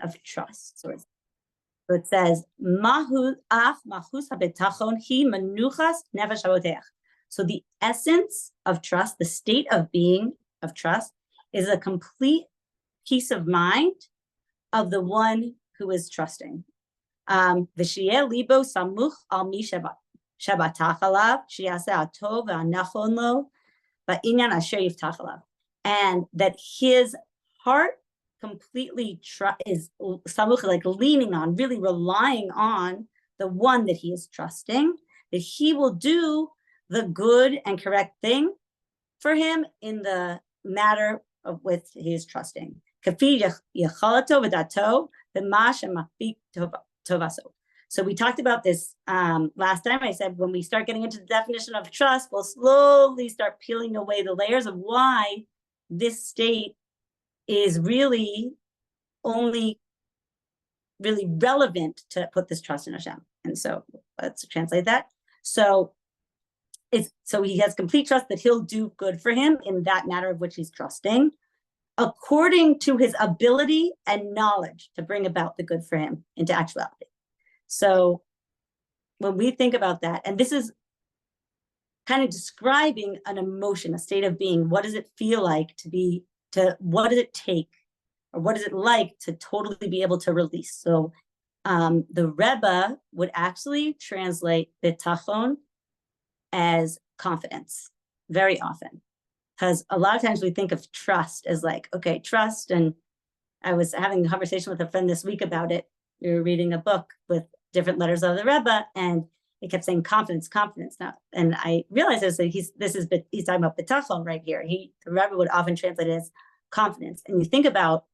of trust. So it says, Mahu af mahus habetachon hi manuchas nefesh haboteach. So the essence of trust, the state of being of trust, is a complete peace of mind of the one who is trusting. V'shiyeh libo samuch al mi shabatach alav sheyaseh hatov v'hanachon lo ba'inyan asher yiftach alav, and that his heart completely is samuch, like leaning on, really relying on the one that he is trusting, that he will do the good and correct thing for him in the matter of which he is trusting. So we talked about this last time. I said when we start getting into the definition of trust, we'll slowly start peeling away the layers of why this state is really only really relevant to put this trust in Hashem. And so let's translate that. So he has complete trust that he'll do good for him in that matter of which he's trusting, according to his ability and knowledge to bring about the good for him into actuality. So when we think about that, and this is kind of describing an emotion, a state of being, what does it feel like what does it take, or what is it like to totally be able to release? So the Rebbe would actually translate bitachon as confidence very often, because a lot of times we think of trust as like, okay, trust. And I was having a conversation with a friend this week about it. We were reading a book with different letters of the Rebbe, and it kept saying confidence now. And I realized that he's talking about bitachon right here. The Rebbe would often translate it as confidence. And you think about,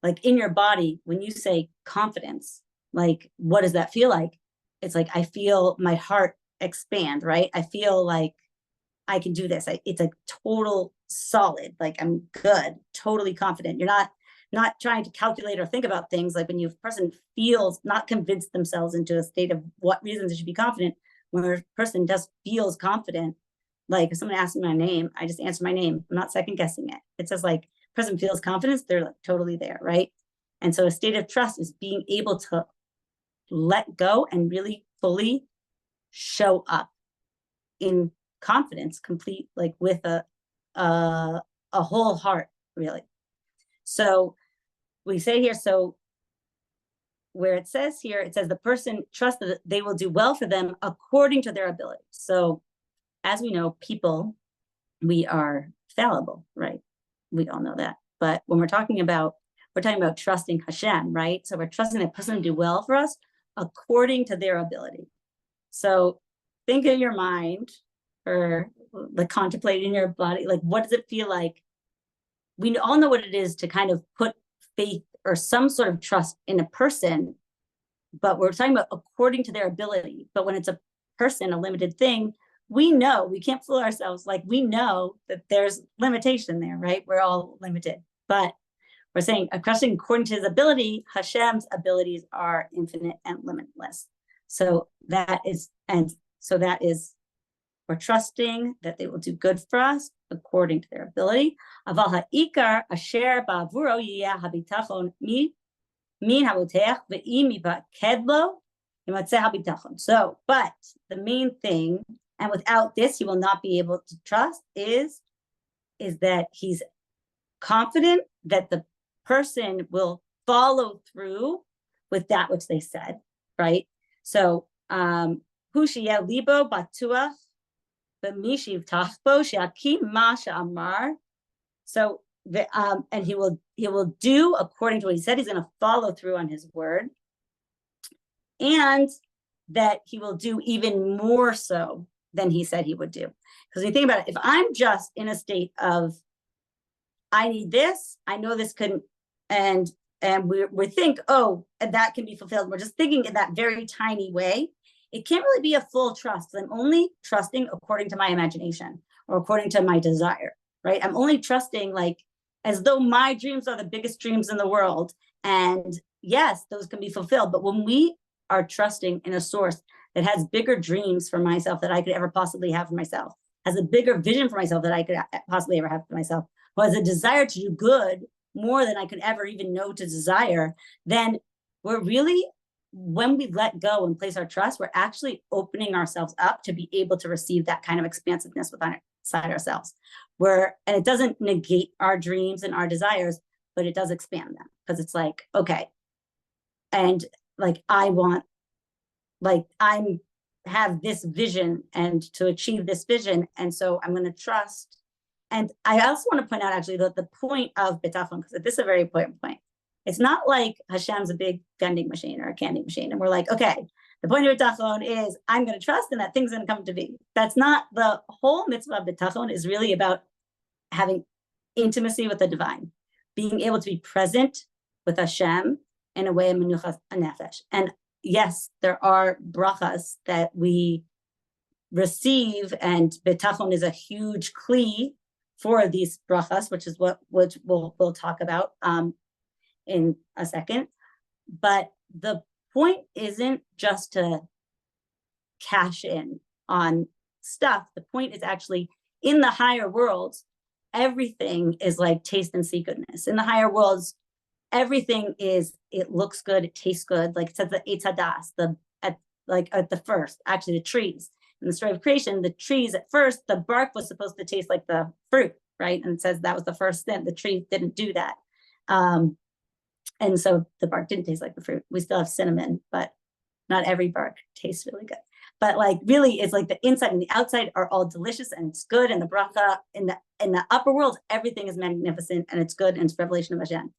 like, in your body, when you say confidence, like, what does that feel like? It's like, I feel my heart expand, right? I feel like I can do this. It's a total solid, like I'm good, totally confident. You're not trying to calculate or think about things. Like when a person feels not convinced themselves into a state of what reasons they should be confident, when a person just feels confident, like if someone asks me my name, I just answer my name. I'm not second guessing it. It's just like person feels confidence, they're like totally there, right? And so a state of trust is being able to let go and really fully show up in confidence, complete, like with a whole heart, really. So we say here, so where it says here, it says the person trusts that they will do well for them according to their ability. So as we know, people, we are fallible, right? We all know that. But when we're talking about trusting Hashem, right? So we're trusting that person to do well for us according to their ability. So think in your mind, or like contemplate in your body, like what does it feel like? We all know what it is to kind of put faith or some sort of trust in a person, but we're talking about according to their ability. But when it's a person, a limited thing, we know, we can't fool ourselves. Like we know that there's limitation there, right? We're all limited, but we're saying trusting according to his ability. Hashem's abilities are infinite and limitless. So we're trusting that they will do good for us according to their ability. Aval ha'ikar asher ba'avuro yiyeh habitachon min habotech ve'im yivakedlo yimatzeh habitachon. So, but the main thing, and without this, he will not be able to trust, is that he's confident that the person will follow through with that which they said, right? So, hu sheyeh libo batuach. So and he will do according to what he said. He's going to follow through on his word, and that he will do even more so than he said he would do. Because when you think about it, if I'm just in a state of I need this, I know this couldn't, and we think, oh, that can be fulfilled. We're just thinking in that very tiny way. It can't really be a full trust. I'm only trusting according to my imagination or according to my desire, right? I'm only trusting like as though my dreams are the biggest dreams in the world. And yes, those can be fulfilled. But when we are trusting in a source that has bigger dreams for myself that I could ever possibly have for myself, has a bigger vision for myself that I could possibly ever have for myself, or has a desire to do good more than I could ever even know to desire, then we're really, when we let go and place our trust, we're actually opening ourselves up to be able to receive that kind of expansiveness within inside ourselves. And it doesn't negate our dreams and our desires, but it does expand them, because it's like, okay, and like I have this vision, and to achieve this vision, and so I'm going to trust. And I also want to point out actually that the point of bitachon, because this is a very important point. It's not like Hashem's a big vending machine or a candy machine, and we're like, okay, the point of bitachon is I'm going to trust and that thing's going to come to be. That's not the whole mitzvah of bitachon. Is really about having intimacy with the divine, being able to be present with Hashem in a way of menuchas nefesh. And yes, there are brachas that we receive, and bitachon is a huge kli for these brachas, which we'll talk about in a second. But the point isn't just to cash in on stuff. The point is actually, in the higher worlds, everything is like taste and see goodness. In the higher worlds, everything is, it looks good, it tastes good. Like it says the Eitz Hadas, at the first, actually the trees. In the story of creation, the trees at first, the bark was supposed to taste like the fruit, right? And it says that was the first sin. The tree didn't do that. And so the bark didn't taste like the fruit. We still have cinnamon, but not every bark tastes really good. But like really, it's like the inside and the outside are all delicious and it's good. And the bracha in the upper world, everything is magnificent and it's good and it's revelation of Hashem.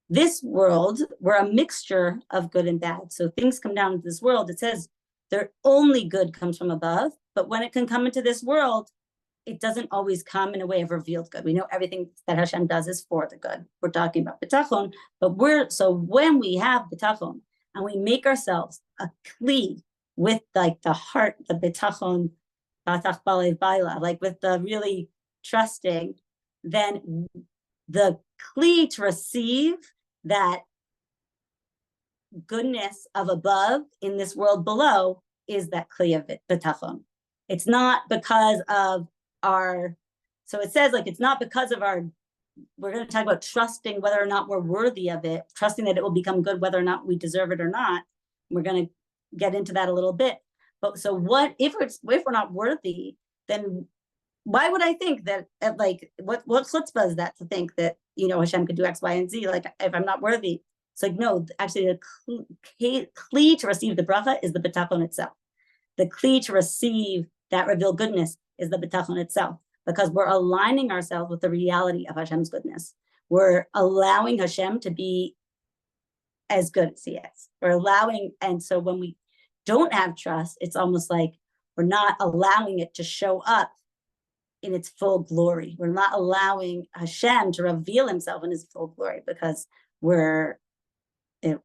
This world, we're a mixture of good and bad. So things come down to this world. It says their only good comes from above, but when it can come into this world, it doesn't always come in a way of revealed good. We know everything that Hashem does is for the good. We're talking about bitachon, but so when we have bitachon and we make ourselves a kli with like the heart, the bitachon, like with the really trusting, then the kli to receive that goodness of above in this world below is that kli of bitachon. It's not because of so it says like, it's not because of we're going to talk about trusting whether or not we're worthy of it, trusting that it will become good whether or not we deserve it or not. We're going to get into that a little bit. But so what if we're not worthy, then why would I think that, like, what chutzpah is that to think that, Hashem could do X, Y, and Z, like if I'm not worthy? It's like, no, actually the kli to receive the bracha is the bitachon itself. The kli to receive that revealed goodness is the bitachon itself, because we're aligning ourselves with the reality of Hashem's goodness. We're allowing Hashem to be as good as he is. We're allowing, and so when we don't have trust, it's almost like we're not allowing it to show up in its full glory. We're not allowing Hashem to reveal himself in his full glory because we're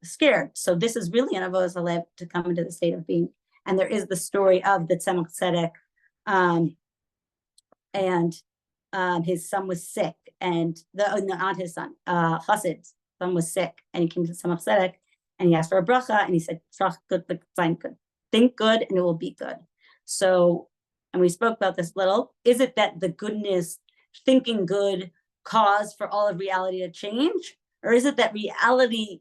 scared. So this is really an avodas halev to come into the state of being. And there is the story of the Tzemach Tzedek, and his son was sick, and not his son, Hassid's son was sick, and he came to Tzemach Tzedek, and he asked for a bracha, and he said, good, think good, and it will be good. So, and we spoke about this little, is it that the goodness, thinking good, cause for all of reality to change? Or is it that reality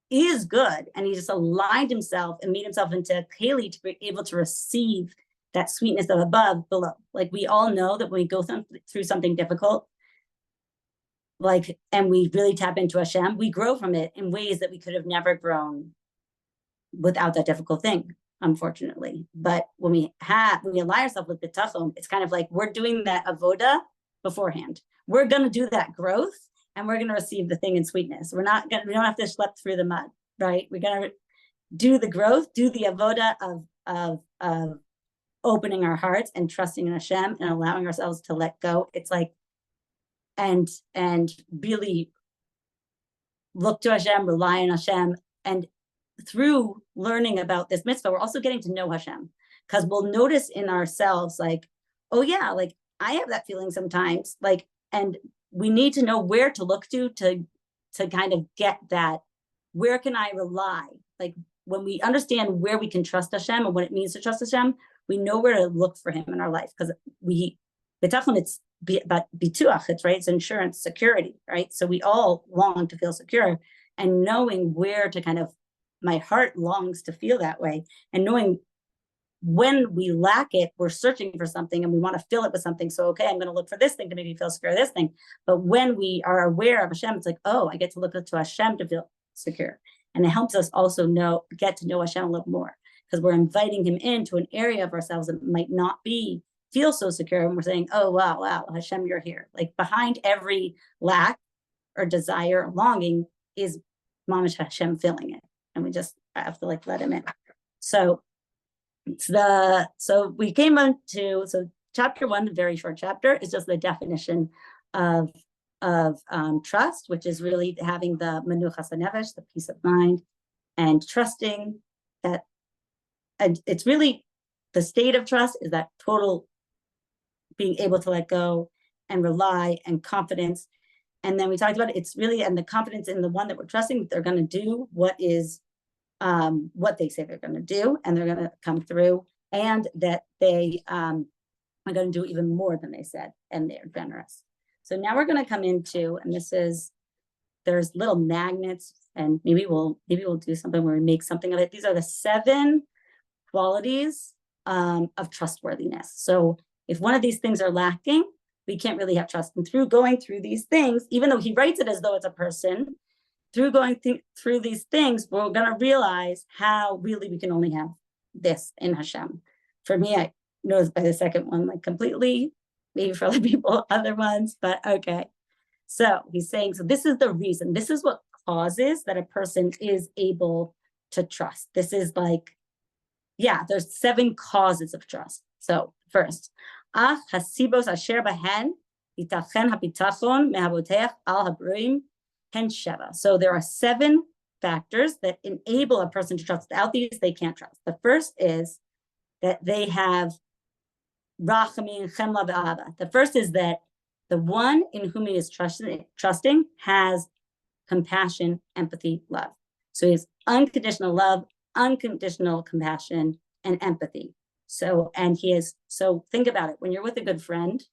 is good, and he just aligned himself and made himself into a keli to be able to receive that sweetness of above below? Like we all know that when we go through something difficult, like, and we really tap into Hashem, we grow from it in ways that we could have never grown without that difficult thing, unfortunately. But when we align ourselves with bitachon, it's kind of like we're doing that avoda beforehand. We're going to do that growth, and we're going to receive the thing in sweetness. We don't have to schlep through the mud, right? We're going to do the growth, do the avoda of opening our hearts and trusting in Hashem and allowing ourselves to let go. It's like, and really look to Hashem, rely on Hashem. And through learning about this mitzvah, we're also getting to know Hashem, because we'll notice in ourselves, like, oh yeah, like I have that feeling sometimes, like, and we need to know where to look to kind of get that. Where can I rely? Like when we understand where we can trust Hashem and what it means to trust Hashem, we know where to look for him in our life, because bitachon, bituach, it's right, it's insurance, security, right? So we all long to feel secure, and knowing where to kind of, my heart longs to feel that way, and knowing when we lack it, we're searching for something and we want to fill it with something. So, okay, I'm going to look for this thing to make me feel secure, this thing. But when we are aware of Hashem, it's like, oh, I get to look to Hashem to feel secure. And it helps us also get to know Hashem a little more, because we're inviting him into an area of ourselves that might not feel so secure. And we're saying, oh, wow, Hashem, you're here. Like behind every lack or desire or longing is Mamash Hashem filling it. And we just have to like let him in. So we came on to, so chapter 1, a very short chapter, is just the definition of trust, which is really having the menuchas hanefesh, the peace of mind, and trusting that, and it's really the state of trust is that total being able to let go and rely and confidence. And then we talked about it, it's really, and the confidence in the one that we're trusting, that they're going to do what they say they're going to do, and they're going to come through, and that they are going to do even more than they said, and they're generous. So now we're going to come into, and there's little magnets, and maybe we'll do something where we make something of it. These are the 7 qualities of trustworthiness. So if one of these things are lacking, we can't really have trust. And through going through these things, even though he writes it as though it's a person, through going through these things, we're going to realize how really we can only have this in Hashem. For me, I know by the second one, like completely, maybe for other people, other ones, but okay. So he's saying, so this is the reason, this is what causes that a person is able to trust. This is like, yeah, there's 7 causes of trust. So first, hasibos asher bahen itachen habitachon mehaboteach al habruim. So there are 7 factors that enable a person to trust. Without these, they can't trust. The first is that they have rachamim, chemla, ve'ahava. The first is that the one in whom he is trusting has compassion, empathy, love. So he has unconditional love, unconditional compassion, and empathy. So think about it. When you're with a good friend,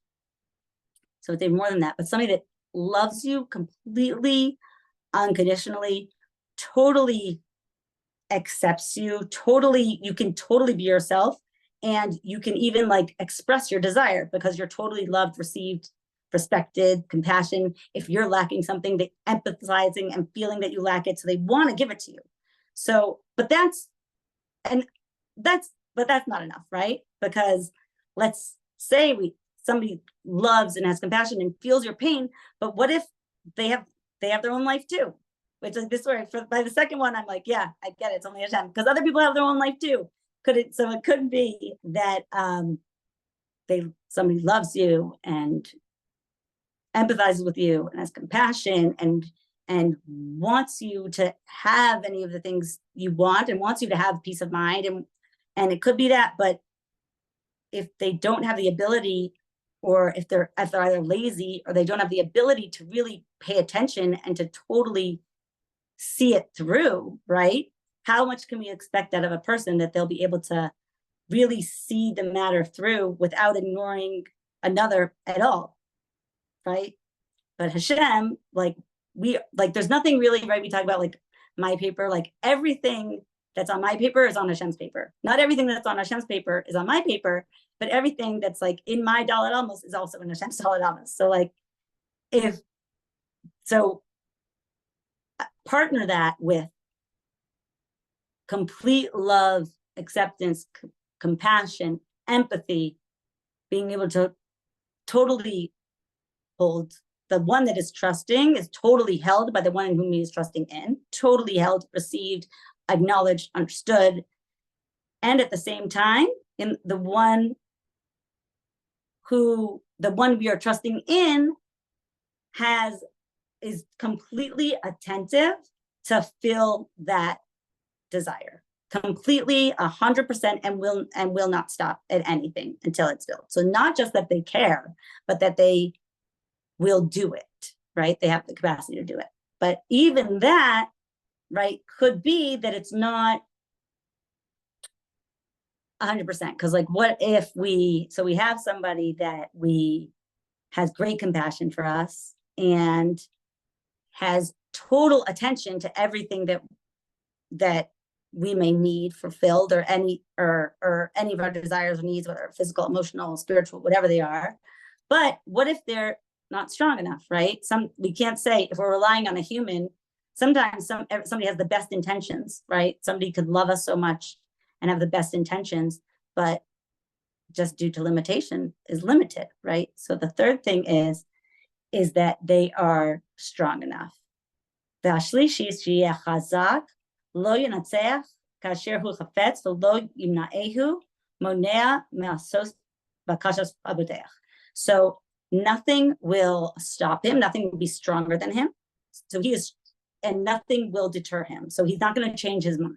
so it's even more than that, but somebody that loves you completely, unconditionally, totally accepts you, you can totally be yourself, and you can even like express your desire because you're totally loved, received, respected, compassion. If you're lacking something, they empathizing and feeling that you lack it, so they want to give it to you. So, but that's not enough, right? Because let's say somebody loves and has compassion and feels your pain, but what if they have their own life too? Which is this way. By the second one, I'm like, yeah, I get it. It's only Hashem, because other people have their own life too. So it could be that somebody loves you and empathizes with you and has compassion and wants you to have any of the things you want and wants you to have peace of mind, and it could be that. But if they don't have the ability, or if they're either lazy or they don't have the ability to really pay attention and to totally see it through, right? How much can we expect out of a person that they'll be able to really see the matter through without ignoring another at all, right? But Hashem, there's nothing really, right? We talk about like my paper, like everything that's on my paper is on Hashem's paper. Not everything that's on Hashem's paper is on my paper, but everything that's like in my Dalet Amos is also in Hashem's Dalet Amos. So like, partner that with complete love, acceptance, compassion, empathy, being able to totally hold. The one that is trusting is totally held by the one in whom he is trusting in, totally held, received, acknowledged, understood. And at the same time, in the one we are trusting in is completely attentive to fill that desire, completely 100%, and will not stop at anything until it's filled. So not just that they care, but that they will do it, right? They have the capacity to do it. But even that, right, could be that it's not 100%, because like, what if we have somebody that we has great compassion for us, and has total attention to everything that we may need fulfilled, or any of our desires or needs, whether physical, emotional, spiritual, whatever they are. But what if they're not strong enough, right? We can't say, if we're relying on a human, sometimes somebody has the best intentions, right? Somebody could love us so much and have the best intentions, but just due to limitation is limited, right? So the third thing is that they are strong enough. והשלישי, שיהיה חזק, לא ינצח, כאשר הוא חפץ ולא ימנעהו, מונע מעשות בקשות עבודך. So nothing will stop him, nothing will be stronger than him. So and nothing will deter him. So he's not going to change his mind,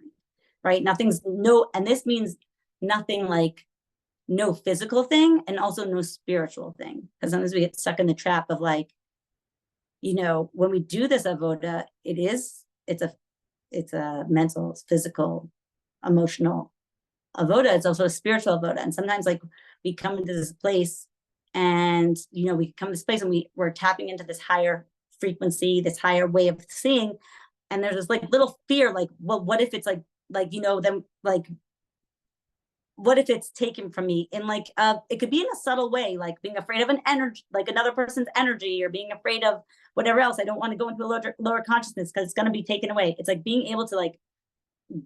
right? And this means nothing like no physical thing, and also no spiritual thing. Because sometimes we get stuck in the trap of like, when we do this avoda, it's a mental, physical, emotional avoda. It's also a spiritual avoda. And sometimes like we come into this place and, we come to this place and we're tapping into this higher frequency, this higher way of seeing. And there's this like little fear, like, well, what if it's them like, what if it's taken from me in like, it could be in a subtle way, like being afraid of an energy, like another person's energy, or being afraid of whatever else. I don't want to go into a lower consciousness because it's going to be taken away. It's like being able to like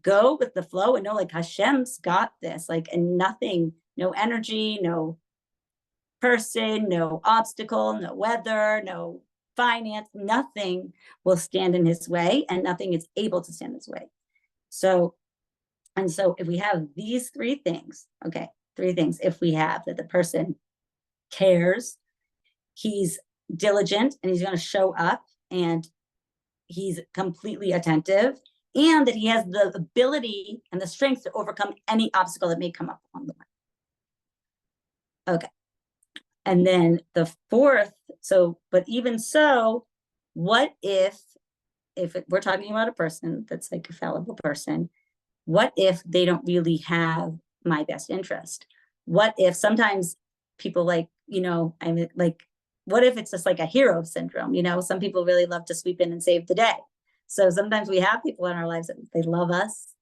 go with the flow and know like Hashem's got this, like, and nothing, no energy, no person, no obstacle, no weather, no finance, nothing will stand in his way, and nothing is able to stand in his way. So if we have these three things, if we have that the person cares, he's diligent, and he's going to show up, and he's completely attentive, and that he has the ability and the strength to overcome any obstacle that may come up on the way. Okay. And then the fourth, but even so, what if we're talking about a person that's like a fallible person, what if they don't really have my best interest? What if sometimes people like, what if it's just like a hero syndrome? Some people really love to sweep in and save the day. So sometimes we have people in our lives that they love us,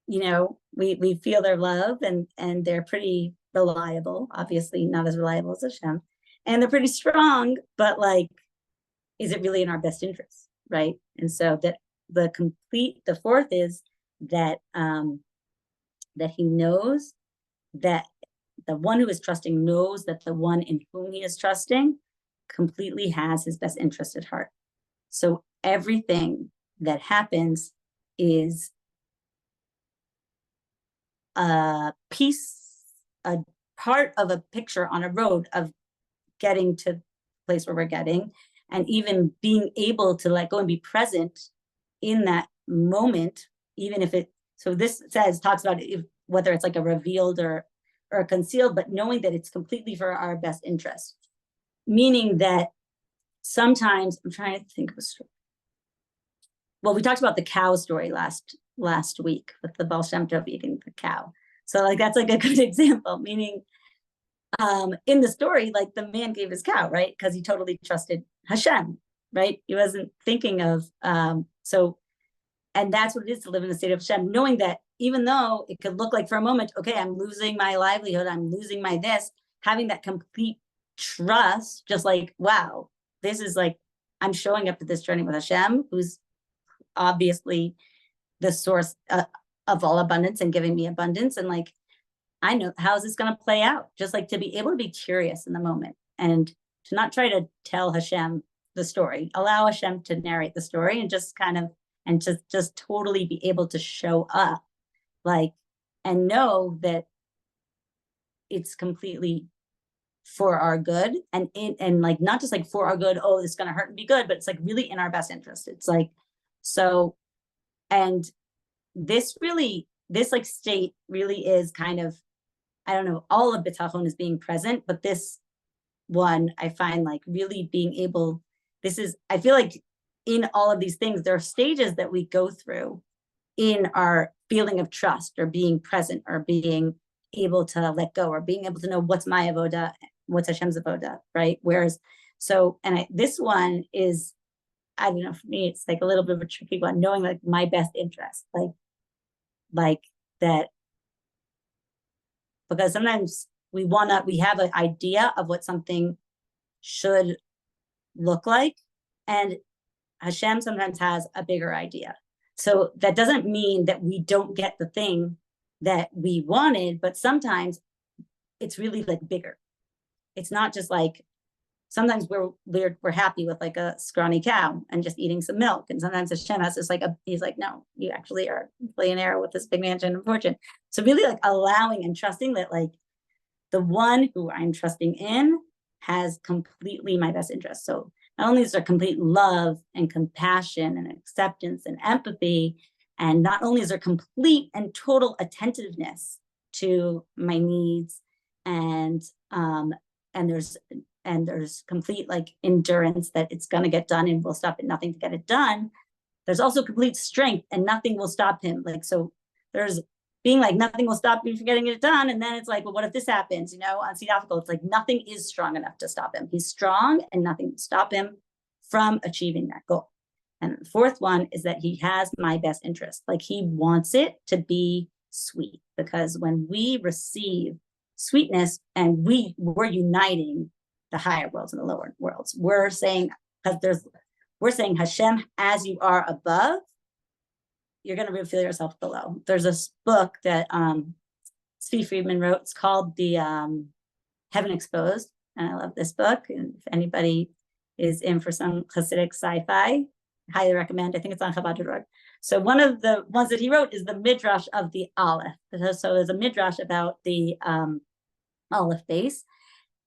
we feel their love, and they're pretty reliable, obviously not as reliable as Hashem, and they're pretty strong, but like, is it really in our best interest, right? And so that the fourth is that he knows that the one who is trusting knows that the one in whom he is trusting completely has his best interest at heart. So everything that happens is a part of a picture on a road of getting to the place where we're getting, and even being able to let go and be present in that moment, even if so this talks about whether it's like a revealed or a concealed, but knowing that it's completely for our best interest. Meaning that sometimes, I'm trying to think of a story. Well, we talked about the cow story last week with the Baal Shem Tov eating the cow. So like, that's like a good example, meaning in the story, like the man gave his cow, right? Because he totally trusted Hashem, right? He wasn't thinking of, and that's what it is to live in the state of Hashem, knowing that even though it could look like for a moment, okay, I'm losing my livelihood, I'm losing my this, having that complete trust, just like, wow, this is like, I'm showing up to this journey with Hashem, who's obviously the source of all abundance and giving me abundance. And like, I know, how is this going to play out? Just like to be able to be curious in the moment and to not try to tell Hashem the story, allow Hashem to narrate the story, and just kind of, and just totally be able to show up, like, and know that it's completely for our good, and like, not just like for our good, oh, it's going to hurt and be good, but it's like really in our best interest. It's like, so, and this like state really is kind of, I don't know, all of bitachon is being present, but this one I find like really being able, I feel like in all of these things, there are stages that we go through in our feeling of trust, or being present, or being able to let go, or being able to know what's my avoda what's Hashem's avoda, right? Whereas, so, and this one is, I don't know, for me, it's like a little bit of a tricky one, knowing like my best interest, like that, because sometimes we have an idea of what something should look like, and Hashem sometimes has a bigger idea. So that doesn't mean that we don't get the thing that we wanted, but sometimes it's really like bigger. It's not just like, sometimes we're happy with like a scrawny cow and just eating some milk. And sometimes Hashem has just like he's like, no, you actually are playing arrow with this big mansion and fortune. So really like allowing and trusting that like the one who I'm trusting in has completely my best interest. So not only is there complete love and compassion and acceptance and empathy, and not only is there complete and total attentiveness to my needs, and there's complete like endurance that it's going to get done and we'll stop at nothing to get it done. There's also complete strength and nothing will stop him. Like, so there's being like, nothing will stop me from getting it done. And then it's like, well, what if this happens? You know, on Sidafiko, it's like nothing is strong enough to stop him. He's strong and nothing will stop him from achieving that goal. And the fourth one is that he has my best interest. Like he wants it to be sweet, because when we receive sweetness and we're uniting the higher worlds and the lower worlds, we're saying, Hashem, as you are above, you're going to reveal yourself below. There's this book that Steve Friedman wrote. It's called The Heaven Exposed. And I love this book. And if anybody is in for some Hasidic sci-fi, highly recommend. I think it's on Chabad.org. So one of the ones that he wrote is the Midrash of the Aleph. So there's a Midrash about the Aleph base,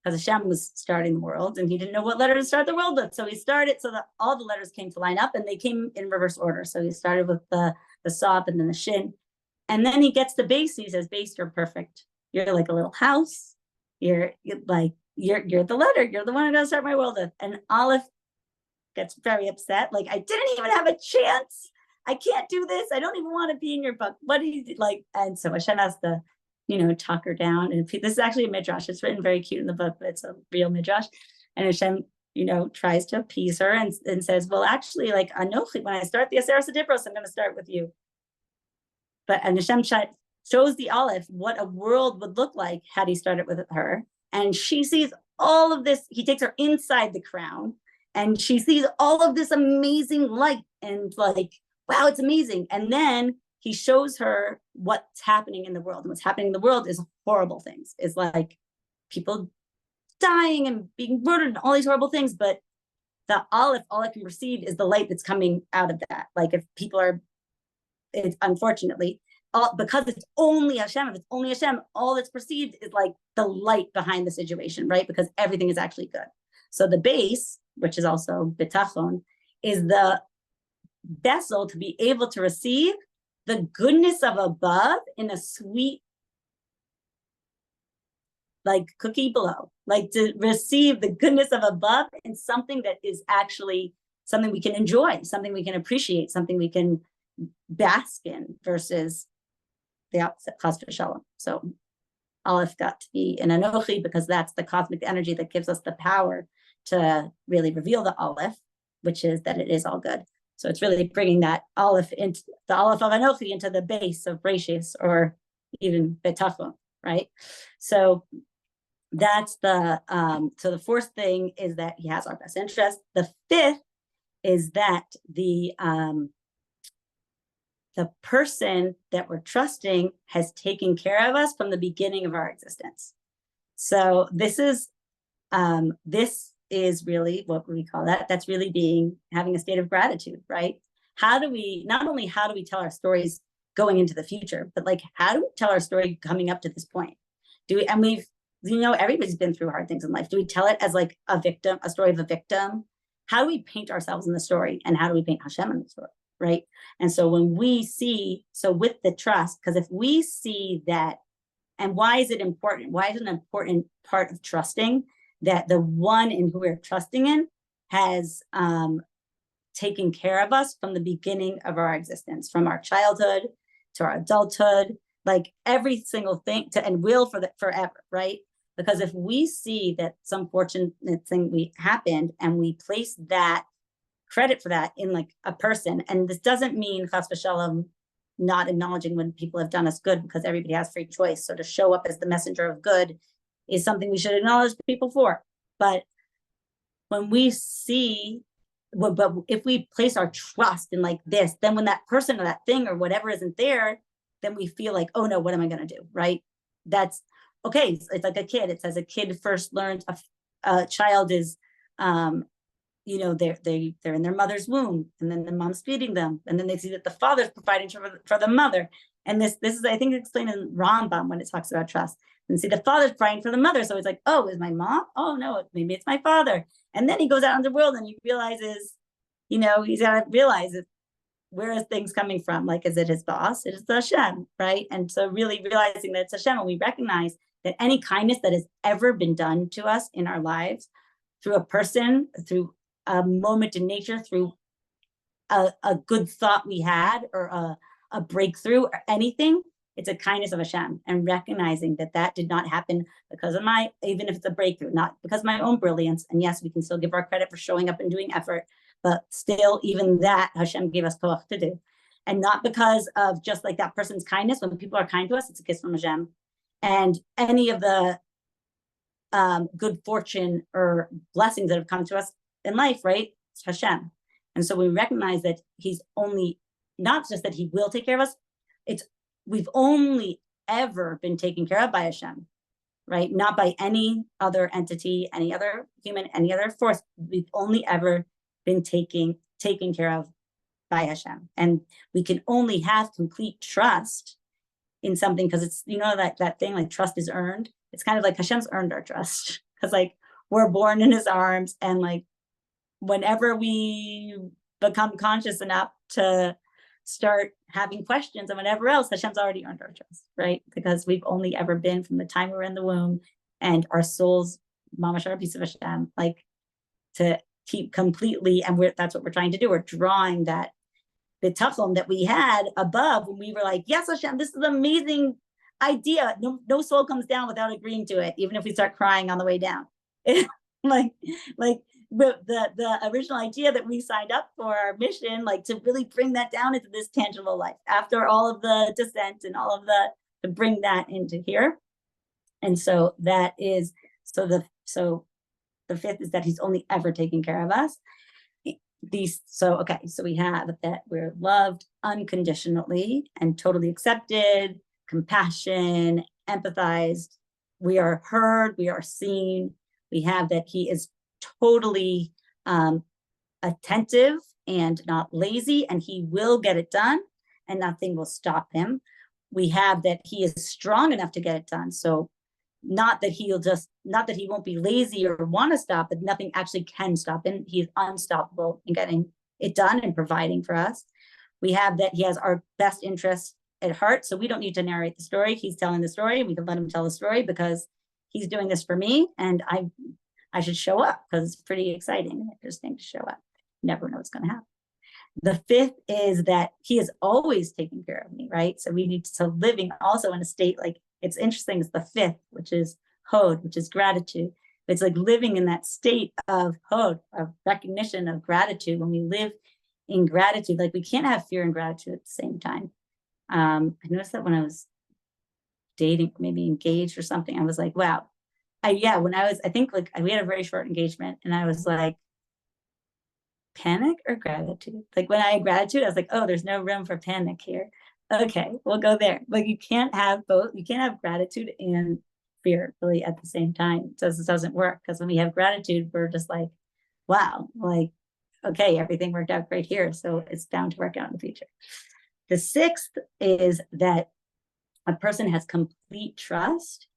because Hashem was starting the world and he didn't know what letter to start the world with. So he started so that all the letters came to line up, and they came in reverse order. So he started with the Sop and then the Shin. And then he gets to base. He says, base, you're perfect. You're like a little house. You're the letter. You're the one I'm going to start my world with. And Aleph gets very upset. Like, I didn't even have a chance. I can't do this. I don't even want to be in your book. What do you like? And so Hashem has to, talk her down. And this is actually a midrash. It's written very cute in the book, but it's a real midrash. And Hashem, tries to appease her and says, well, actually, like, Anochi, when I start the Aseret Dibros, I'm going to start with you. And Hashem shows the Aleph what a world would look like had he started with her. And she sees all of this. He takes her inside the crown, and she sees all of this amazing light and like, wow, it's amazing. And then he shows her what's happening in the world. And what's happening in the world is horrible things. It's like people dying and being murdered and all these horrible things. But the Aleph, all I can perceive is the light that's coming out of that. Like if people are, it's unfortunately, because it's only Hashem, if it's only Hashem, all that's perceived is like the light behind the situation, right? Because everything is actually good. So the base, which is also bitachon, is the vessel to be able to receive the goodness of above in a sweet, like cookie below, like to receive the goodness of above in something that is actually something we can enjoy, something we can appreciate, something we can bask in, versus the opposite, chas v'shalom. So Aleph got to be in Anochi because that's the cosmic energy that gives us the power to really reveal the Aleph, which is that it is all good. So it's really bringing that Aleph into the Aleph of Anochi into the base of Bereishis, or even Betachon, right? So that's the so the fourth thing is that he has our best interest. The fifth is that the person that we're trusting has taken care of us from the beginning of our existence. So this is really what we call that. That's really having a state of gratitude, right? Not only how do we tell our stories going into the future, but like, how do we tell our story coming up to this point? Everybody's been through hard things in life. Do we tell it as like a story of a victim? How do we paint ourselves in the story? And how do we paint Hashem in the story, right? And so when we see, with the trust, because if we see that, and why is it important? Why is it an important part of trusting that the one in who we're trusting in has taken care of us from the beginning of our existence, from our childhood to our adulthood, like every single thing, and will forever, right? Because if we see that some fortunate thing happened and we place that credit for that in like a person, and this doesn't mean chas v'shalom not acknowledging when people have done us good, because everybody has free choice. So to show up as the messenger of good is something we should acknowledge people for. But when we see, but if we place our trust in like this, then when that person or that thing or whatever isn't there, then we feel like, oh no, what am I going to do? Right? That's okay. It's like a kid. It says a kid first learns, a child is, they're in their mother's womb, and then the mom's feeding them, and then they see that the father's providing for the mother. And this is, I think, explained in Rambam when it talks about trust. And see, the father's providing for the mother, so it's like, oh, is my mom? Oh no, maybe it's my father. And then he goes out in the world and he realizes, he's got to realize it, where is things coming from? Like, is it his boss? It is the Hashem, right? And so really realizing that it's Hashem, and we recognize that any kindness that has ever been done to us in our lives, through a person, through a moment in nature, through a good thought we had, or a breakthrough, or anything, it's a kindness of Hashem. And recognizing that did not happen because of even if it's a breakthrough, not because of my own brilliance. And yes, we can still give our credit for showing up and doing effort, but still, even that Hashem gave us koach to do. And not because of just like that person's kindness. When people are kind to us, it's a kiss from Hashem. And any of the good fortune or blessings that have come to us in life, right? It's Hashem. And so we recognize that he's only, not just that he will take care of us, we've only ever been taken care of by Hashem, right? Not by any other entity, any other human, any other force. We've only ever been taken care of by Hashem. And we can only have complete trust in something, because it's, that thing, like trust is earned. It's kind of like Hashem's earned our trust, because like we're born in his arms, and like whenever we become conscious enough to start having questions and whatever else, Hashem's already earned our trust, right? Because we've only ever been, from the time we're in the womb, and our souls, mamash, are a piece of Hashem, like to keep completely, and that's what we're trying to do. We're drawing that bitachon that we had above when we were like, yes, Hashem, this is an amazing idea. No soul comes down without agreeing to it, even if we start crying on the way down. like the original idea that we signed up for, our mission, like to really bring that down into this tangible life after all of the descent and all of to bring that into here. And so that is, so the fifth is that he's only ever taken care of us. So we have that we're loved unconditionally and totally accepted, compassion, empathized. We are heard, we are seen. We have that he is totally attentive and not lazy, and he will get it done, and nothing will stop him. We have that he is strong enough to get it done. So not that he won't be lazy or want to stop, but nothing actually can stop him. He is unstoppable in getting it done and providing for us. We have that he has our best interests at heart. So we don't need to narrate the story. He's telling the story. We can let him tell the story, because he's doing this for me, and I should show up, because it's pretty exciting and interesting to show up. Never know what's going to happen. The fifth is that he is always taking care of me, right? So we need to living also in a state, like, it's interesting, it's the fifth, which is hod, which is gratitude. It's like living in that state of hod, of recognition, of gratitude. When we live in gratitude, like we can't have fear and gratitude at the same time. I noticed that when I was dating, maybe engaged or something, I was like, wow. I think like we had a very short engagement, and I was like, panic or gratitude? Like when I had gratitude, I was like, oh, there's no room for panic here. Okay, we'll go there. Like you can't have both. You can't have gratitude and fear really at the same time. It doesn't work, because when we have gratitude, we're just like, wow, like, okay, everything worked out great here, so it's bound to work out in the future. The sixth is that a person has complete trust,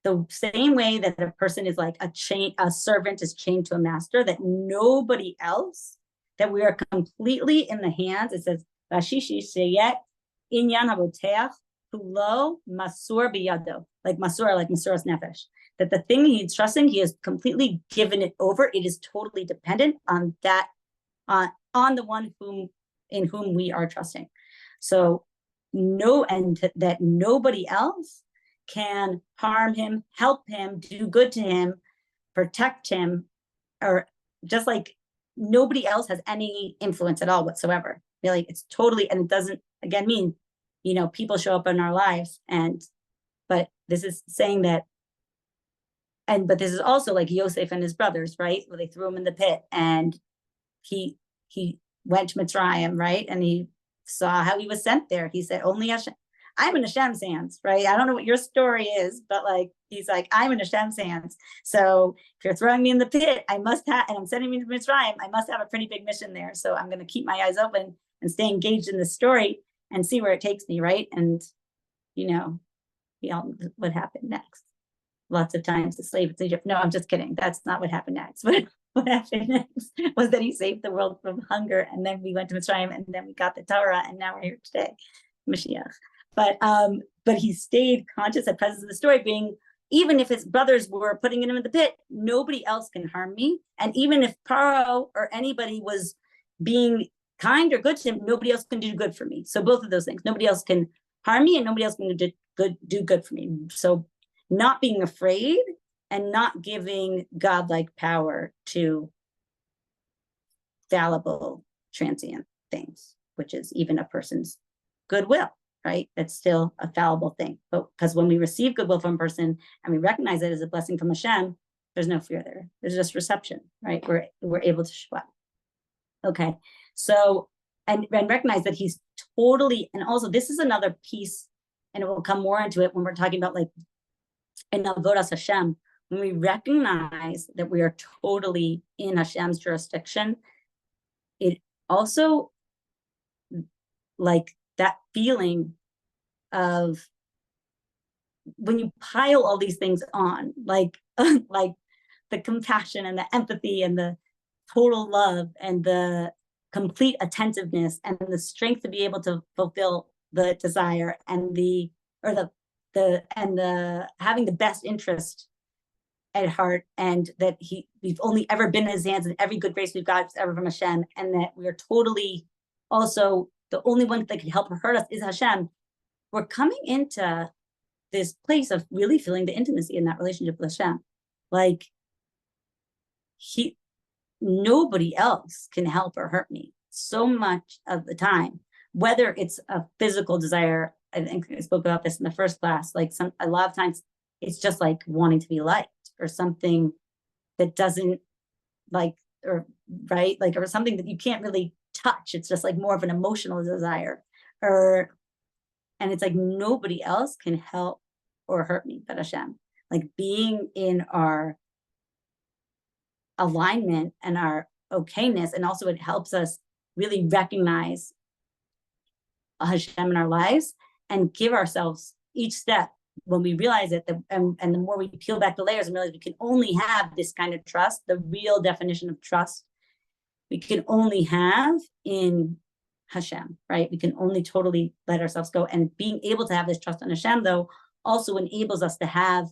the same way that a person is like a servant is chained to a master, that nobody else, that we are completely in the hands. It says, Vashishi sheyet inyan haboteach hulo masur biyado, like masuras nefesh, that the thing he's trusting, he has completely given it over. It is totally dependent on that, on the one in whom we are trusting. So that nobody else can harm him, help him, do good to him, protect him, or just like nobody else has any influence at all whatsoever. Really, it's totally, and it doesn't again mean, people show up in our lives, but this is saying that, but this is also like Yosef and his brothers, right? Where they threw him in the pit, and he went to Mitzrayim, right? And he saw how he was sent there. He said, only Hashem, I'm in Hashem's hands, right? I don't know what your story is, but like, he's like, I'm in Hashem's hands. So if you're throwing me in the pit, I must have, and I'm sending me to Mitzrayim, I must have a pretty big mission there. So I'm going to keep my eyes open and stay engaged in the story and see where it takes me, right? And, what happened next. Lots of times the slave in Egypt. No, I'm just kidding. That's not what happened next. What happened next was that he saved the world from hunger, and then we went to Mitzrayim, and then we got the Torah, and now we're here today, Mashiach. But he stayed conscious and present in the story, being, even if his brothers were putting him in the pit, nobody else can harm me. And even if Paro or anybody was being kind or good to him, nobody else can do good for me. So both of those things, nobody else can harm me, and nobody else can do good for me. So not being afraid and not giving godlike power to fallible, transient things, which is even a person's goodwill, right? It's still a fallible thing. But because when we receive goodwill from a person and we recognize it as a blessing from Hashem, there's no fear there. There's just reception, right? We're able to show up. Okay. So, and recognize that he's totally, and also this is another piece, and it will come more into it when we're talking about like in Avodas Hashem, when we recognize that we are totally in Hashem's jurisdiction, it also, like that feeling of when you pile all these things on, like like the compassion and the empathy and the total love and the complete attentiveness and the strength to be able to fulfill the desire and the having the best interest at heart, and that we've only ever been in his hands, and every good grace we've got is ever from Hashem, and that we are totally also the only one that can help or hurt us is Hashem. We're coming into this place of really feeling the intimacy in that relationship with Hashem. Like nobody else can help or hurt me so much of the time, whether it's a physical desire. I think I spoke about this in the first class. Like a lot of times it's just like wanting to be liked, or something that doesn't like, or right, like, or something that you can't really touch. It's just like more of an emotional desire, and it's like nobody else can help or hurt me but Hashem. Like being in our alignment and our okayness, and also it helps us really recognize Hashem in our lives and give ourselves each step when we realize it, and the more we peel back the layers and realize we can only have this kind of trust, the real definition of trust, we can only have in Hashem, right? We can only totally let ourselves go. And being able to have this trust in Hashem, though, also enables us to have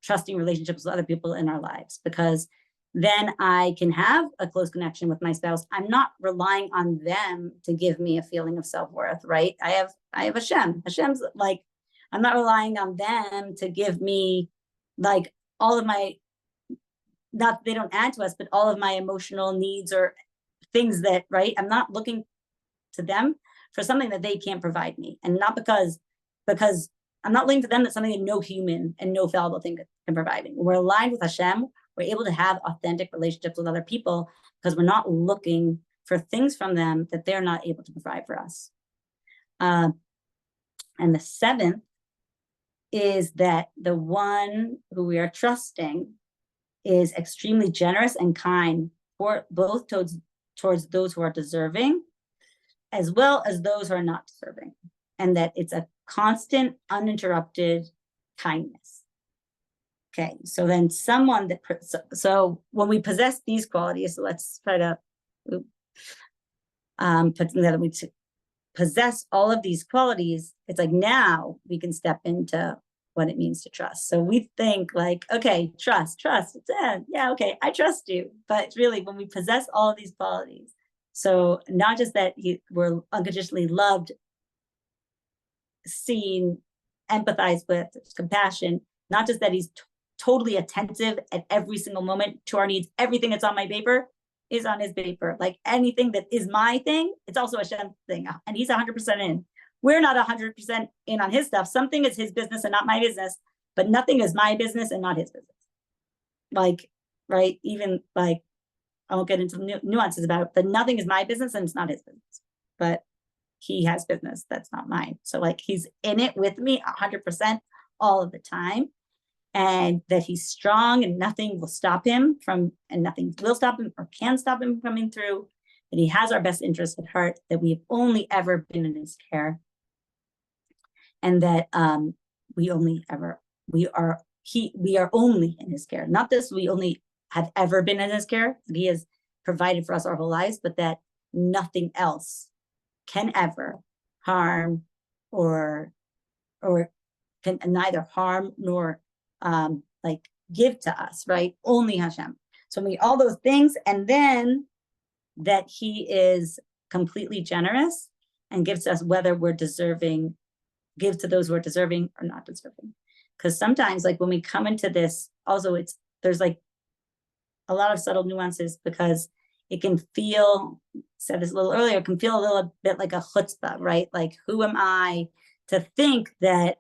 trusting relationships with other people in our lives, because then I can have a close connection with my spouse. I'm not relying on them to give me a feeling of self-worth, right? I have Hashem. Hashem's like, I'm not relying on them to give me like all of my, not, they don't add to us, but all of my emotional needs or things that, right? I'm not looking to them for something that they can't provide me. And not because I'm not looking to them, that's something that no human and no fallible thing can provide me. When we're aligned with Hashem, we're able to have authentic relationships with other people because we're not looking for things from them that they're not able to provide for us. And the seventh is that the one who we are trusting is extremely generous and kind for both towards those who are deserving, as well as those who are not deserving, and that it's a constant, uninterrupted kindness. Okay, so then someone that, so when we possess these qualities, so let's try to put together, we possess all of these qualities, it's like now we can step into what it means to trust. So we think like, okay, trust, it's, yeah, okay, I trust you. But it's really when we possess all of these qualities, so not just that we're unconditionally loved, seen, empathize with, there's compassion, not just that he's totally attentive at every single moment to our needs. Everything that's on my paper is on his paper. Like anything that is my thing, it's also Hashem's thing. And he's 100% in. We're not 100% in on his stuff. Something is his business and not my business, but nothing is my business and not his business. Like, right? Even like, I won't get into nuances about it, but nothing is my business and it's not his business. But he has business that's not mine. So like he's in it with me 100% all of the time. And that he's strong and nothing will stop him from, and nothing will stop him or can stop him from coming through. That he has our best interest at heart, that we've only ever been in his care. And that we are only in his care. Not this, we only have ever been in his care. He has provided for us our whole lives, but that nothing else can ever harm or can neither harm nor like give to us, right? Only Hashem. So we all those things, and then that he is completely generous and gives to us whether we're deserving, gives to those who are deserving or not deserving. Because sometimes, like when we come into this, also there's like a lot of subtle nuances, because it can feel, said this a little earlier, it can feel a little bit like a chutzpah, right? Like, who am I to think that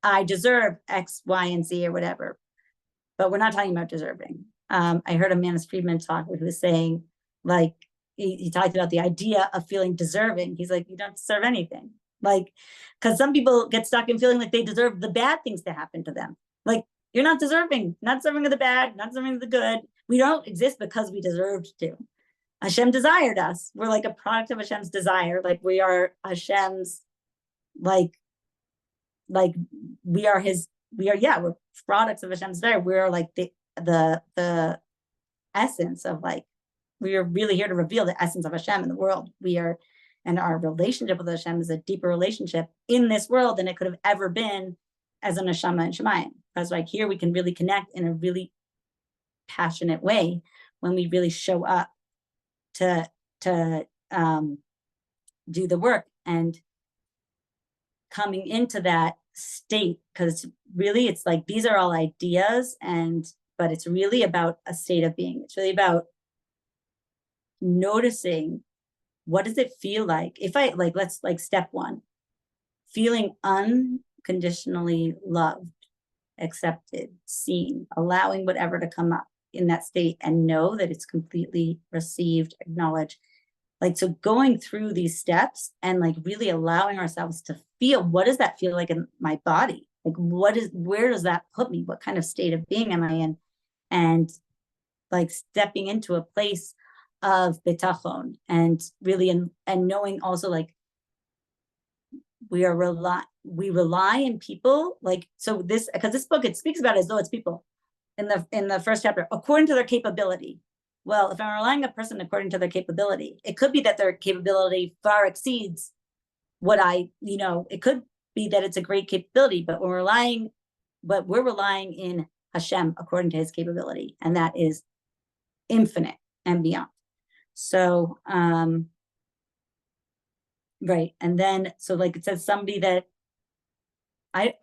I deserve X, Y, and Z or whatever? But we're not talking about deserving. I heard a Manis Friedman talk where he was saying, like, he talked about the idea of feeling deserving. He's like, you don't deserve anything. Like, because some people get stuck in feeling like they deserve the bad things to happen to them. Like, you're not deserving of the bad, not deserving of the good. We don't exist because we deserved to. Hashem desired us. We're like a product of Hashem's desire. Like we are Hashem's, we're products of Hashem's desire. We're like the essence of, like, we are really here to reveal the essence of Hashem in the world. We are, and our relationship with Hashem is a deeper relationship in this world than it could have ever been as a neshama and shemayim. Because like here we can really connect in a really passionate way when we really show up to do the work, and coming into that state, because really it's like these are all ideas, but it's really about a state of being. It's really about noticing, what does it feel like if I, like, let's, like, step one, feeling unconditionally loved, accepted, seen, allowing whatever to come up in that state and know that it's completely received, acknowledged. Like, so going through these steps and like really allowing ourselves to feel, what does that feel like in my body? Like, where does that put me? What kind of state of being am I in? And like stepping into a place of bitachon, and really, and knowing also, like, we rely in people, like, so this, because this book, it speaks about it as though it's people in the first chapter, according to their capability. Well, if I'm relying on a person according to their capability, it could be that their capability far exceeds what it could be that it's a great capability, but we're relying in Hashem according to his capability, and that is infinite and beyond. So, right. And then, so like it says, somebody that are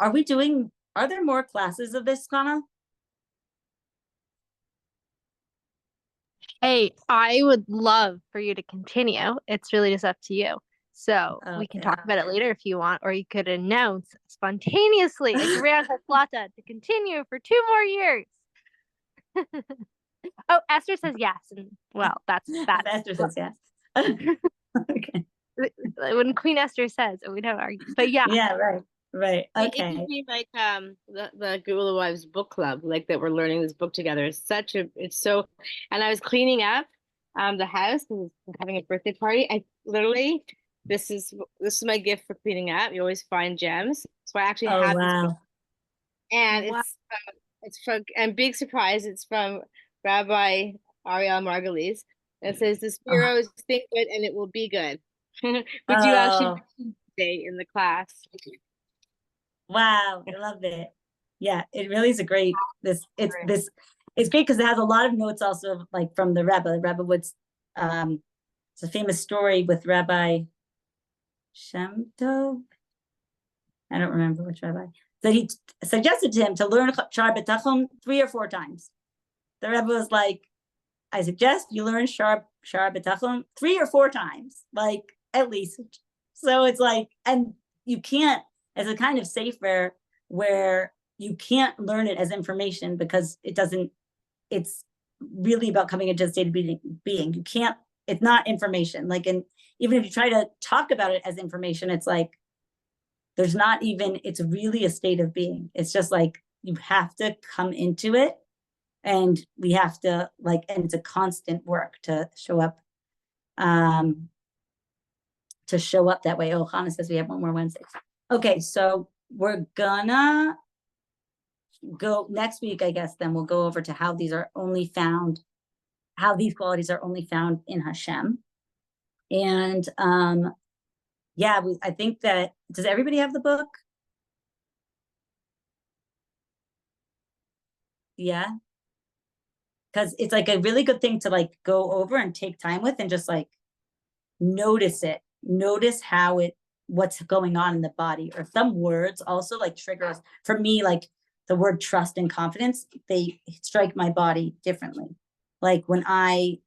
there more classes of this, Kana? Hey, I would love for you to continue. It's really just up to you. So we can talk about it later if you want, or you could announce spontaneously to continue for 2 more years. Oh, Esther says yes, and well, that's Esther says yes. Okay. When Queen Esther says, we don't argue. But yeah. Yeah, right. Okay. It could be like the Gula Wives book club, like that we're learning this book together. And I was cleaning up the house because I'm having a birthday party. This is my gift for cleaning up. You always find gems. So I actually have this book. And it's from, and big surprise, it's from Rabbi Ariel Margulies. It says the sparrows think good and it will be good. Would you actually say in the class? Wow, I love it. Yeah, it really is a great, it's great because it has a lot of notes also, like from the Rebbe. The Rebbe would, it's a famous story with Rabbi Shem Tov. I don't remember which rabbi, that he suggested to him to learn Shar B'tachon 3 or 4 times. The Rebbe was like, I suggest you learn Shar B'tachon 3 or 4 times, like at least. So it's like, and you can't, as a kind of safer where you can't learn it as information because it doesn't, it's really about coming into a state of being. You can't, it's not information. Like, and even if you try to talk about it as information, it's like, there's not even, it's really a state of being. It's just like, you have to come into it, and we have to like, and it's a constant work to show up that way. Oh, Hannah says we have one more Wednesday. Okay, so we're gonna go next week, I guess, then we'll go over to how these qualities are only found in Hashem. And yeah, I think that, does everybody have the book? Yeah. Because it's like a really good thing to like go over and take time with and just like notice it. Notice how what's going on in the body, or some words also like trigger us. For me, like the word trust and confidence, they strike my body differently. Like when I'm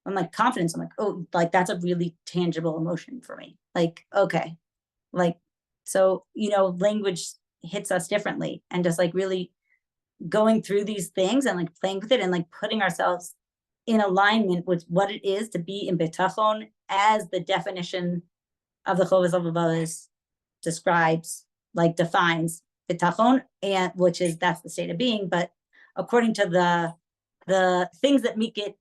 like confidence, I'm like, oh, like that's a really tangible emotion for me. Like, okay, like, so, language hits us differently, and just like really going through these things and like playing with it and like putting ourselves in alignment with what it is to be in betachon, as the definition of the Chovas HaLevavos describes, like defines betachon, and which is, that's the state of being. But according to the things that make it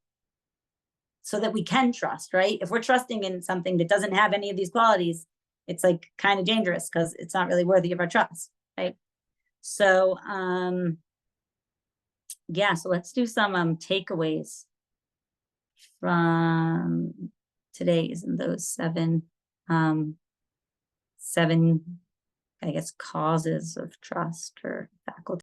so that we can trust, right? If we're trusting in something that doesn't have any of these qualities, it's like kind of dangerous because it's not really worthy of our trust, right? So yeah, so let's do some takeaways from today's and those seven I guess causes of trust or faculty.